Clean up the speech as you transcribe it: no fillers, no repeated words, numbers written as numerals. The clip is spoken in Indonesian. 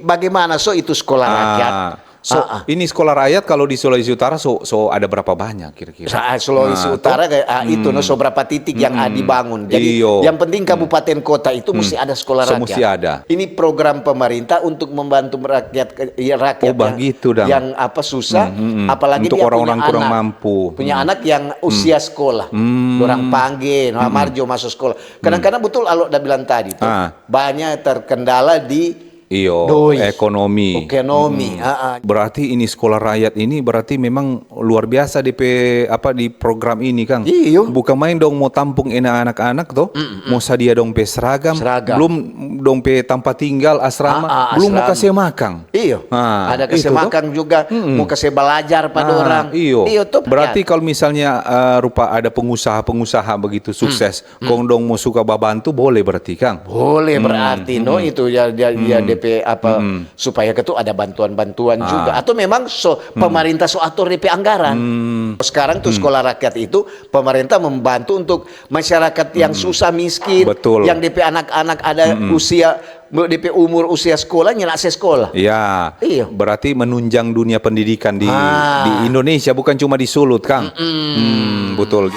Bagaimana itu sekolah rakyat? Ini sekolah rakyat kalau di Sulawesi Utara ada berapa banyak kira-kira? Sulawesi Utara itu berapa titik yang dibangun. Jadi yang penting kabupaten kota itu mesti ada sekolah rakyat. Mesti ada. Ini program pemerintah untuk membantu rakyat yang susah, apalagi untuk dia orang-orang punya kurang anak, mampu. punya anak yang usia sekolah, orang panggil, marjo masuk sekolah. Kadang-kadang betul Alok udah bilang tadi tuh, banyak terkendala di ekonomi. Berarti ini sekolah rakyat ini berarti memang luar biasa di program ini, Kang. Bukan main dong mau tampung anak-anak toh, mau sadia dong seragam, belum dong tempat tinggal asrama, belum mau kasih makan. Ada kasih makan juga, mau kasih belajar pada orang. Berarti kalau misalnya rupa ada pengusaha begitu sukses, kong dong mau suka bantu boleh berarti, Kang. Boleh berarti itu dia DP supaya ada bantuan-bantuan juga, atau memang pemerintah atur DP anggaran. Sekarang tuh sekolah rakyat itu pemerintah membantu untuk masyarakat yang susah miskin, yang DP anak-anak ada DP umur usia sekolah nyelak sekolah. Berarti menunjang dunia pendidikan di Indonesia, bukan cuma di Sulut, Kang. Betul.